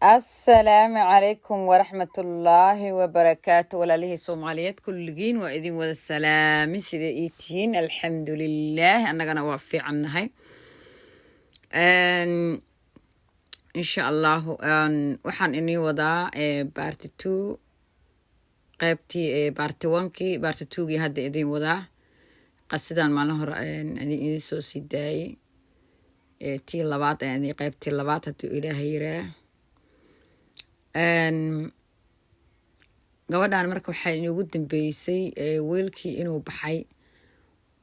السلام عليكم ورحمة الله وبركاته ولاله سوماليات كلجين وإذن وذا السلام سيدة إيتين الحمد لله أنا جنا وافي عنها إن شاء الله وحن إني وضع بارت 2 قيبتي بارت 1 كي بارت 2 جي هاد إذن وضع قصدان ما نهر إذن سو سيداي تي لبعض يعني قيبتي لبعض هتو إلهي gabadhan marka waxay inoogu dambeysay wiilkii inuu baxay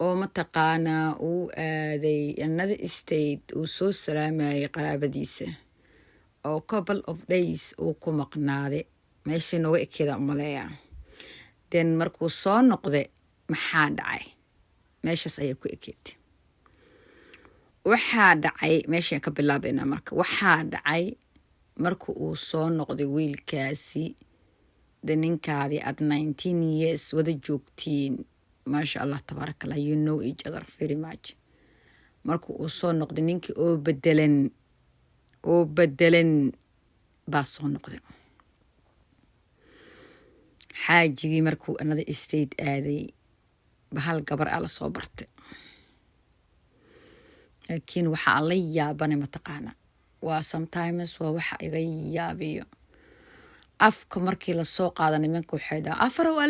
oo mataqaanaa uu aaday another state uu soo salaamayay qaraabadiisa oo couple of days uu ku maqnaaday meeshii nooga ekeeda umaleeya then markuu soo noqday maxaa dhacay meeshaas ayay ku ekeetay waxaa dhacay meeshaan ka bilaabayna marka waxaa dhacay markuu uu soo noqday wiilkaasi ninkaadii at 19 years wada joogtiin maasha allah tabaaraka allah you know each other very much markuu uu soo noqday ninkii oo bedelan baa soo noqday xaajigii markuu another state aaday bahal gabar la soo bartay laakiin waxaa la yaabanay mataqaana waa sometimes waa waxa iga yaabiyo afka markii la soo qaada nimanka waxay dhahaa afar waa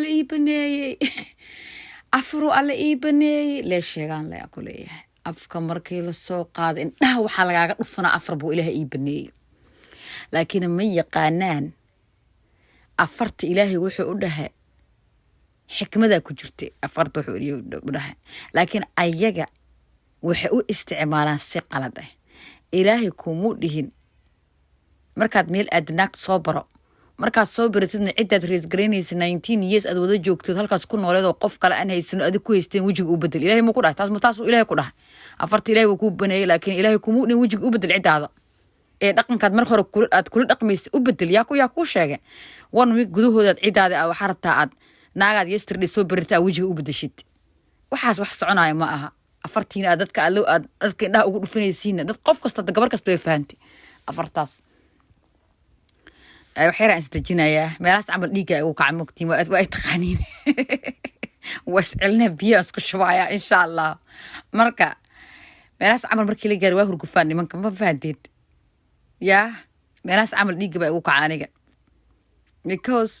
la ii baneeyay lee sheegaan le aku leeyahay afka markii la soo qaada indhaha waxaa lagaaga dhufanaa afar buu ilaahay ii baneeyay laakiin ma yaqaanaan afarta ilaahay wuxuu u dhahay xikmada ku jirtay afarta wuxuu u dhahay laakiin ayaga waxay u isticmaalaan si qalad ah ilaahay kumu dhihin markaad meel aadnaag soo baro markaad soo baratidna cidaad rees garaynaysa 19 years aad wada joogtid halkaas ku nooleedoo qof kale aan haysano adig ku haysteen wajiga u bedel ilaahay ma ku dhahay taas ilaahay ku dhahay afarta ilaahay wuu ku baneeyay laakiin ilaahay kumu dhihin wajiga u bedel cidaada ee dhaqankaad mar hore aad kula dhaqmaysa u bedel yaa ku sheegay one week gudahoodaad cidaada waxa rabtaa aad naagaad yesterday soo barataa wajiga u bedeshid waxaas wax soconaya ma aha afartiina dadka dadka indhaha ugu dhufanaysiina dad qof kasta gabar kasta way fahamtay afartaas ay waxyaraan isdejinayaa meelahaas camal dhiiga ugu kaca mogtiin waa ay taqaaniin wascilna biyo isku shubaya insha allah marka meelahaas camal markii la gaaro waa hurgufaan nimanka ma fahanteed yaa meelahaas camal dhiiga baa ugu kaca aniga because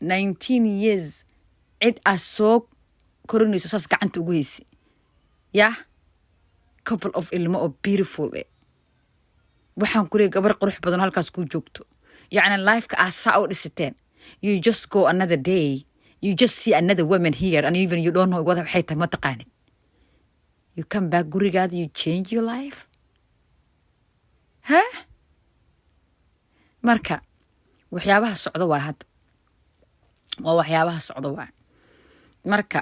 19 years cid soo korinayso saas gacanta ugu haysi couple of ilmo oo beautiful waxaan ku leeyahay gabar qurux badan halkaas ku joogto يعني life ka asa oo dhisiteen you just go another day you just see another woman here and even you don't know what waxay tahay ma taqaanin you come back gurigaada you change your life marka waxyaabaha socdo waa hadda waa waxyaabaha socdo waa marka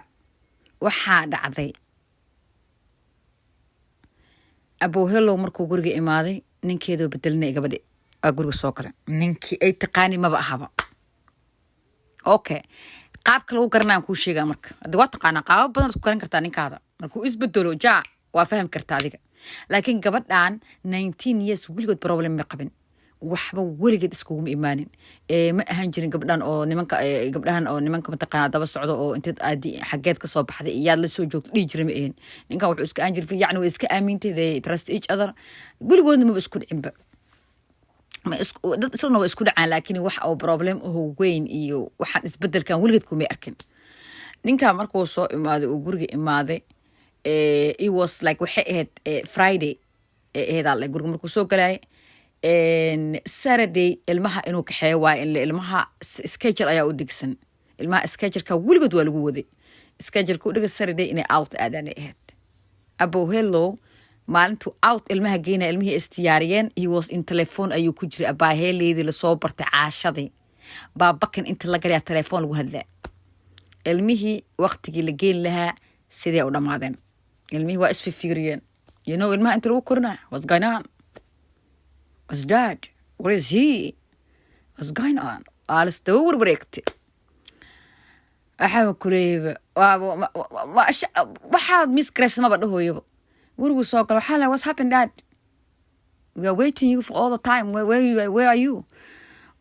waxaa dhacday Abu Hello markuu guriga imaaday ninkeedo bedelnay gabadhi guriga soo kale ninkii ay taqaani ma bahaba okay qaabka lagu garanaa ku sheega marka hadda waa taqaana qaab badan ku garan kartaa ninkaada markuu isbedelo waa faham kartaa adiga laakiin gabadhan 19 years wiligood problem ma qabin waxba wiligeed iskugu imaanin ma ahaan jirin gabdhan oo nimanka mataqaana daba socdo oo inta aadi xageed ka soo baxday iyaad la soo joogto dhii jiray ma ahayn ninkan wuxuu iska aan jiray yani way iska aamintay they trust each other wiligoodna ma isku dhicinba dad isna waa isku dhacaan laakiin wax oo problem oo weyn iyo waxaan isbedelkan wiligeed kuma arkin ninka markuu soo imaaday oo guriga imaaday it was like waxay ahayd Friday la guriga markuu soo galay Saturday ilmaha inuu kaxeeyo waa in ilmaha schedule ayaa u digsan ilmaha schedule-ka wiligood waa lagu waday schedule-ku dhiga Saturday inay out aadaan ahayd Abu Hello maalintu out ilmaha geena ilmihii istiyaariyeen he was in telephone ayuu ku jiray abaaheeleedii la soo bartay caashadii baabakan inta la galiya telephone lagu hadlaa ilmihii waqtigii la geen lahaa sidee u dhamaadeen ilmihii waa isfiiriyeen you know ilmaha inta lagu kornaa what's going on what's that what is he what's going on alles dawr breekte waxaa ku leeyahay waxaa miss Grace ma badhooyo gurigu soo gal waxaa la what's happened dad we are waiting you for all the time where are you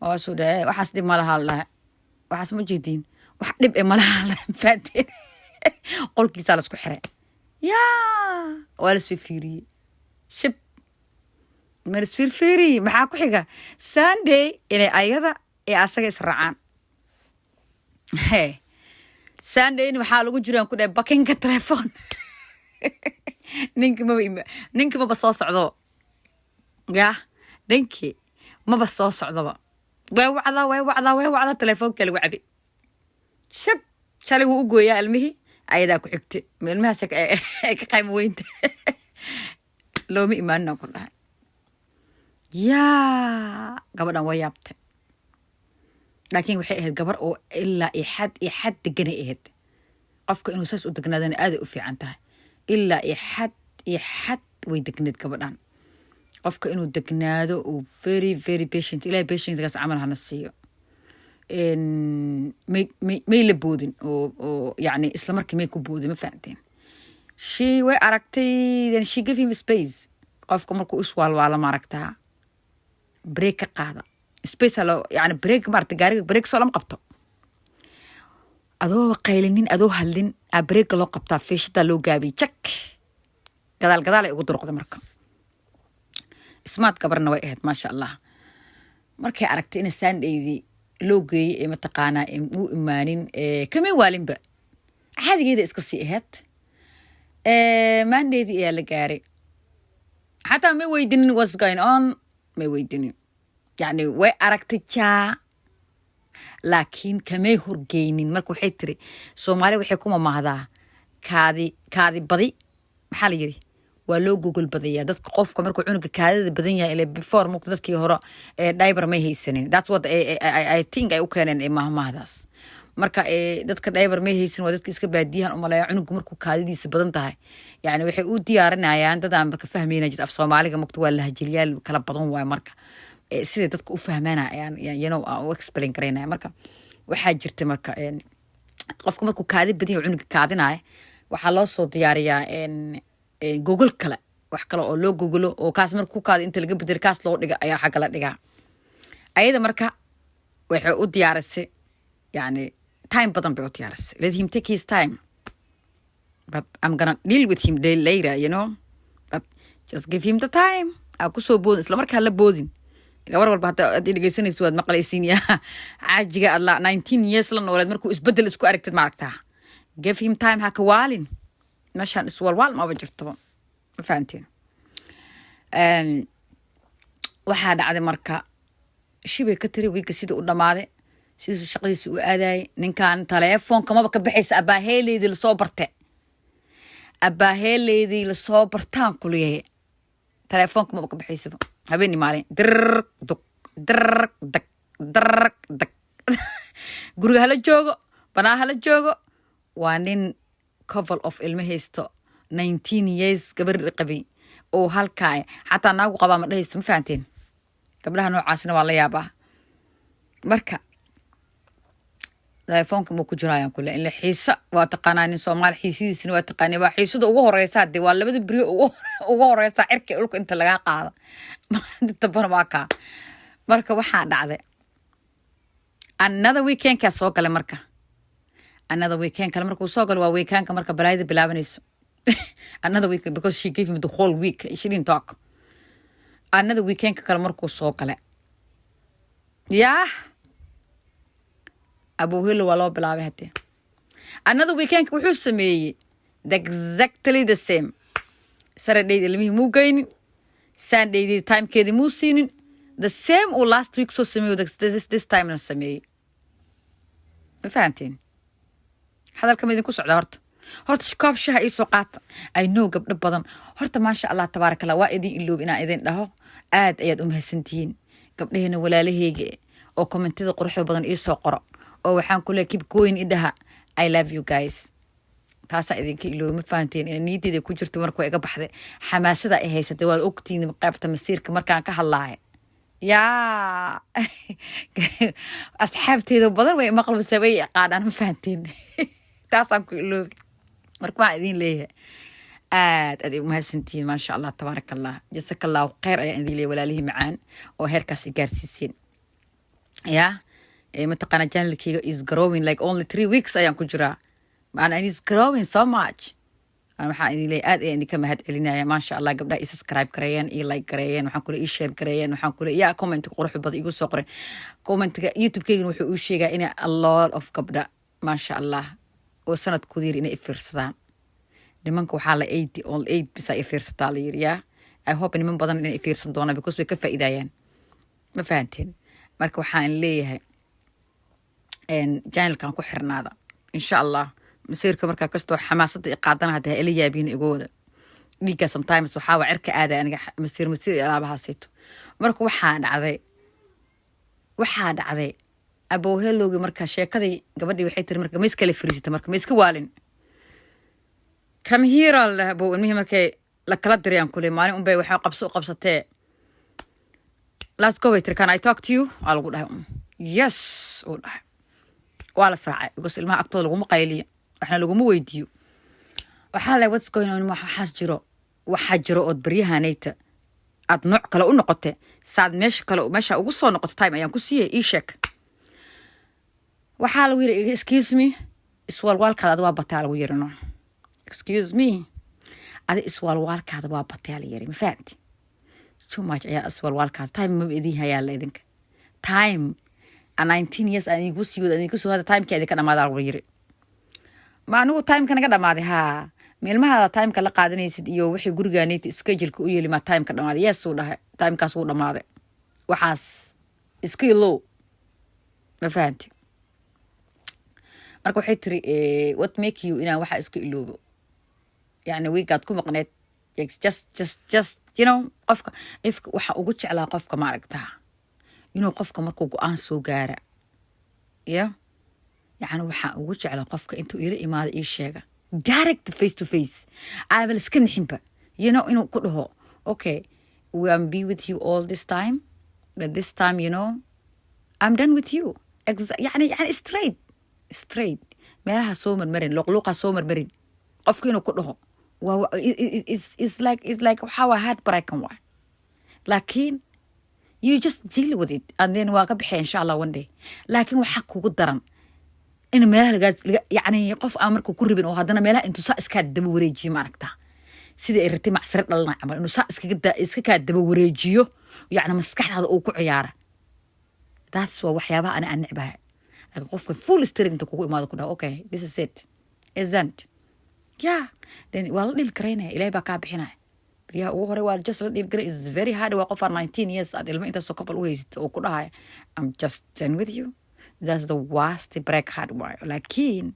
oo soo dhahay waxaas dhib ma laha laha waxaas ma jeedin wax dhib ee ma laha laha faanteen qolkiisa la isku xiray yaa wala isfiiriye shib mar isfiiri maxaa ku xiga Sunday inay ayada ee asaga israacaan Sunday waxaa lagu jiraan ku dhahay bakinka telefoon ninki ma soo socdo yaa ninki ma soo socdoba way wacda telefoonka lagu cabi shab shalay wuu u gooyaa ilmihii ayadaa ku xigtay ilmahaas ay ka qayb weynta looma imaanina ku dhahay yaa gabadhan way yaabtay laakiin waxay ahayd gabar oo ilaa xad deganay ahayd qofka inuu saas u degnaadana aad u fiican tahay ilaa xad way degneed gabadhan qofka inuu degnaado oo very very patient ilaahay patientgaas camal hana siiyo may la boodin oo yani isla markii may ku boodin ma fahanteen way aragtay then she gave him space qofka markuu iswaalwaala ma aragtaa break ka qaada space halo yani break maarta gaariga break soo lama qabto adoo qaylinin adoo hadlin a break loo qabtaa fiishada loo gaabiy jak gadaal ay ugu durqdo marka ismaad gabarna way ahayd maasha Allah markay aragtay in Sunday loo geeyay ee mataqaanaa uu imaanin kama waalinba caadigeeda iska sii ahayd Monday ayaa la gaaray xataa ma weydinin what's going on ma weydinin yani way aragtay laakiin kamay horgeynin marka waxay tiri Soomaali waxay kuma mahdaa kaadi badi maxaa la yiri waa loo google badaya dadka qofka markuu cunuga kaadida badan yahay ilaa before markuu dadkii hore diaper may haysanin that's what I think ay u keeneen mahdaas marka dadka diaper may haysan waa dadka iska baadiyahan u maleeyo cunuga markuu kaadidiisa badan tahay yani waxay u diyaarinayaan dad aan marka fahmeynaa jid af Soomaaliga markuu waa lahajilyaal kala badan waay marka sida dadka u fahmaanayaan u explain karaynaya marka waxaa jirta marka qofka markuu kaadi badan yahay cunuga kaadinaya waxaa loo soo diyaariyaa google kale wax kale oo loo google oo kaas markuu kaadi inta laga bedel kaas loo dhiga ayaa xagga la dhigaa ayada marka waxay u diyaarisay yani time badan bay u diyaarisay let him take his time but I'm gonna deal with him later but just give him the time ku soo boodin isla markaa la boodin gabar walba hadda aad dhegeysanayso waad maqlaysiin yaa caajiga alla 19 years la nooleed markuu isbedel isku aragtid ma aragtaa give him time ha ka waalin meeshaan iswalwaal ma jirto ma fahanteen waxaa dhacday marka shibay ka tiri wiiga sida u dhamaaday sidii shaqadiisa u aaday ninkan telefoonka maba ka bixaysa abaaheeleedii la soo bartaan kuliyay telefoonka maba ka bixaysa habeenii maalin dag guriga hala joogo banaa hala joogo waa nin couple of ilmo haysto 19 years gabar qabay oo halkaa xataa naagu qabaa ma dhahayso ma fahanteen gabdhaha noocaasna waa la yaabaa marka telefoonka ma ku jirayaan kule in la xiisa waa taqaanaa nin Soomaali xiisidiisna waa taqaanaa waa xiisada ugu horeysa hadii waa labada bari ugu horeysa cirka ulka inta laga qaado inta barbaaka marka waxaa dhacday another weekend ka soo galay marka another weekend kale markuu soo galo waa weekendka marka balaayada bilaabanayso another weekend because she gave him the whole week she didn't talk another weekend kale markuu soo galay Abu Hilo waa loo bilaabay hadee another weekend wuxuu sameeyay exactly the same Saturday ilmihii muu geynin Sunday timekeedii muu siinin the same oo last week soo sameeyay this time na sameeyay ma fahanteen hadalka idinku socda horta koob shaha ii soo qaata I know gabdho badan horta maasha Allah tabarakallah waa idin iloob inaan idin dhaho aad ayaad u mahadsantihiin gabdhaheena walaalahayga oo commentada quruxda badan ii soo qoro oo waxaan ku leeyahay keep going idaha I love you guys taasa idinka iloob ma fahanteen in niyadeeda ku jirto markuu iga baxday xamaasada ay haysatay waad ogtiin qaybta masiirka markaan ka hadlaay asxaabteeda badan way maqlubsay way qaadaan ma fahanteen taasaan ku iloob marka waan idin leeyahay aad u mahadsantihiin maasha Allah tabarakallah jazakallahu khayr ayaan idin leeyahay walaalihii macaan oo heerkaas gaarsiiseen yeah mataqaana channelkayga is growing like only 3 weeks ayaan ku jiraa and it's growing so much waxaan idin leeyahay aad ayaan idinka mahad celinaya maasha allah gabdhaha i subscribe gareeyeen i like gareeyeen waxaan kule i share gareeyeen waxaan kule yaa comment qurux badan igu soo qoray commentiga youtube-kayga wuxuu uu sheegaa in a lot of gabdha maasha allah oo sanadkooda yiri inay i fiirsadaan nimanka waxaa la 80 all 8 bisa i fiirsataa la yiri yaa I hope niman badan inay i fiirsan doonaan because way ka faa'iidayaan ma fahanteen marka waxaan leeyahay channelkan ku xirnaada insha allah masiirka markaa kastoo xamaasada i qaadana hadda ila yaabiin igooda dhiigga sometimes waxaa waa cirka aada aniga masiir alaabahaasayto marka waxaa dhacday abow helowgii marka sheekadii gabadhii waxay tiri marka ma iskala fariisata marka ma iska waalin come here abow ilmihii markay la kala dirayaan kule maalin unbay waxaa qabsatee let's go wait can I talk to you waa lagu dhahay yes uu dhahay waa la saacay because ilmaha agtooda laguma qayliyo waxna laguma weydiiyo waxaa leh what's going on waxaa jiro ood baryahanayta aad nooc kale u noqote saad meesha ugu soo noqoto time ayaan ku siiyey ii sheeg waxaa lagu yiri excuse me iswaalwaalkaada waa bataa lagu yiri no excuse me adi iswaalwaalkaada waa bataa la yiri ma fahanti too much ayaa iswaalwaalkaada time ma idin hayaa la idinka time 19 years aan igu soo hada time-keeda ka dhamaada lagu yiri ma anigu time-ka naga dhamaaday haa meelmahaada time-ka la qaadanaysid iyo wixii gurigaanayta schedule-ka u yeeli ma time-ka dhamaaday yes uu dhahay time-kaas wuu dhamaaday waxaas iska ilow ma fahanti marka waxay tiri what make you inaan waxa iska iloobo yani wiigaad ku maqneed just you know qofka waxa ugu jeclaa qofka ma aragtaa inuu qofka markuu go'aan soo gaara yeah يعني waxaa ugu jeclaa qofka intuu ila imaado ii sheega direct face to face aabal iska nixinba you know inuu ku dhaho okay we will be with you all this time but this time you know I'm done with you يعني straight meelaha soo marmarin luqluqa soo marmarin qofka inuu ku dhaho it's like how I had breaken one laakiin you just deal with it and then waa ka bixi insha Allah one day laakiin waxa kugu daran in meelaha yani qof aan markuu ku ribin oo hadana meelaha intuu saa iska daba wareejiyo ma aragtaa sida ay ratay macsar dhalna camal inuu saa iska ka daba wareejiyo yani maskaxdaada uu ku ciyaara that's waxyaabaha aan necbahay laakiin qofka full strength kugu imaado ku dhaho okay this is it isn't yeah then waa la dhil kareynaya ilaahay baa ka bixinaya bariyaha ugu hore waa just la dhil kareey is very hard waa qof 19 years aad ilmo inta soo couple u haysid oo ku dhahay I'm just done with you that's the worst break hard way laakiin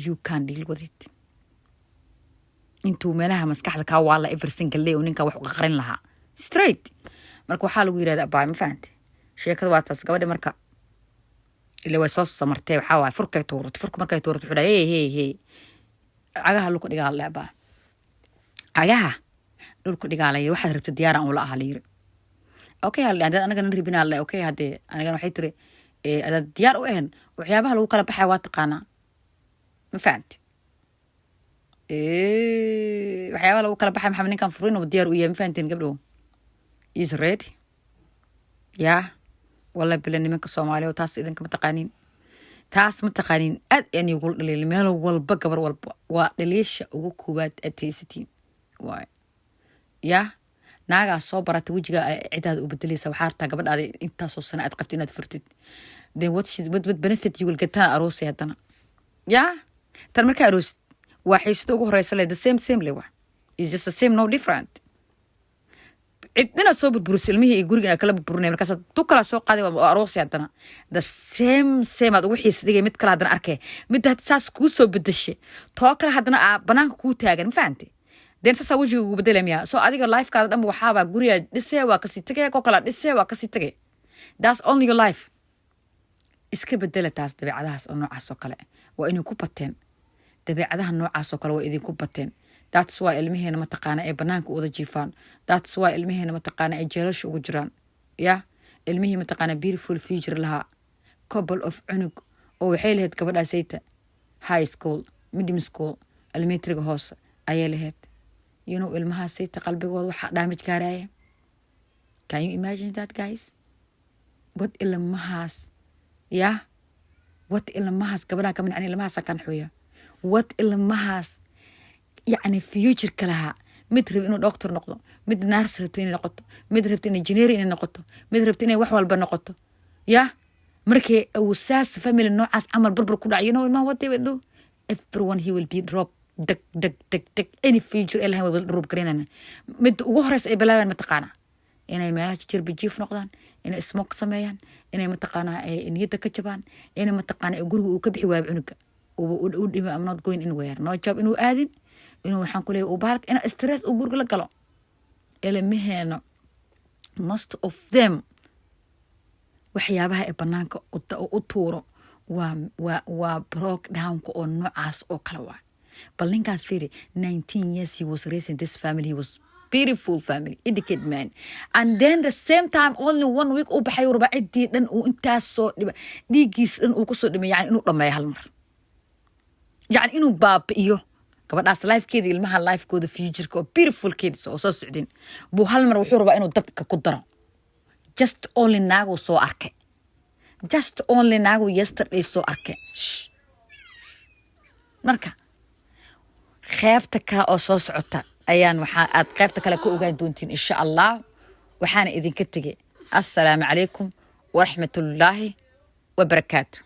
you can deal with it intuu meelaha maskaxda ka waala every single day oo ninka wax u qarin lahaa straight marka waxaa lagu yiraahdaa baa ma fahanti sheekada waa taas gabadha marka ilaa way soo samartay waxaa waa furka markay tuurto wuxuu dhahay hey agaha luku dhigaa leeba agaha dhulku dhigaa la waxaad rabto diyaar aan ula ahaa la yiri okay anaga ribina la okay hadee anaga waxay tiri ada diyaar u ahan waxyaabaha lagu kala baxay waa taqaana ma fahanti waxyaabaha lagu kala baxay maxamed ninkan furiin oo diyaar u yahay ma fahantiin gabdho is ready yeah wallahi bilan nimanka Soomaaliya taas idinka ma taqaanin aad aan igu dhaliil meel walba gabar walba waa dhaliisha ugu koobaad ataysitiin waay yeah naaga soo barata wajiga cidaad u bedelaysa waxa harta gabadhaada inta soo sano aad qabtay inaad furtid then what benefit you will get aroos hadana yeah tan marka aroos waxay sidoo ugu horeysa the same lewa is just the same no different cidina soo burburis ilmihii guriga kala burburinay markaas tu kala soo qaaday waa aroos hadana the same aad ugu xiisdigay mid kala hadana arkay mid had saas ku soo bedeshay too kala hadana banaanka ku taagan ma fahanti den sasa wajiga ugu bedelamaya so adiga life kaada dhanba waxaaba guriga dhisay waa ka sii tagay ko kala dhisay waa ka sii tagay that's only your life iska bedela taas dabeecadahaas oo noocaas oo kale waa inay ku bateen dabeecadaha noocaas oo kale waa idin ku bateen that's why ilmaheena ma taqaana ay banaanka wada jiifaan that's why ilmaheena ma taqaana ay jeelasho ugu jiraan yeah ilmihii ma taqaana beautiful future laha couple of cunug oo waxay lahayd gabadhaasayta high school middle school elementary hoose ayay lahayd you know ilmahaasayta qalbigooda waxa damage gaaraya can you imagine that guys wad ilmahaas yaa wad ilmahaas gabadha ka mid ilmahaas kan xuya wad ilmahaas يعني future kalaha mid rab inuu doctor noqdo mid nurse rabto inay noqoto mid rabto inay engineer inay noqoto mid rabto inay wax walba noqoto yaa markay awsaas family noocaas amal barbar ku dhacayno ilmaha what they will do everyone he will be drop deg any future ilaha will drop gareynana mid ugu horeys ay bilaabaan mataqaana inay meelaha jirbi jiif noqdaan inay smoke sameeyaan inay mataqaana ay niyada ka jabaan inay mataqaana guriga uu ka bixi waab cunuga uu dhimo am not going anywhere no job inuu aadin inuu waxaan ku leeyahay baark ina stress uu guriga la galo ilmaheena most of them waxyaabaha ee banaanka u tuuro waa block down ko oo noocaas oo kala waa bal ninkaas fiiri 19 years he was raising this family. He was beautiful family, educated man, and then the same time only 1 week u baxay warbacidii dhan uu intaas soo dhiba dhiigiis dhan uu ku soo dhimay yani inuu dhameeyo hal mar yani inuu baabi'iyo gabadhaas lifekeeda ilmaha lifekooda future-ka oo beautiful kids oo soo socdin buu hal mar wuxuu rabaa inuu dabka ku daro just only naagu soo arkay just only naagu yesterday soo arkay marka qaybta kale oo soo socota ayaan waxa aad qaybta kale ku ogaan doontiin insha Allah waxaana idinka tagay assalaamu calaykum wa rahmatullaahi wa barakaatuh.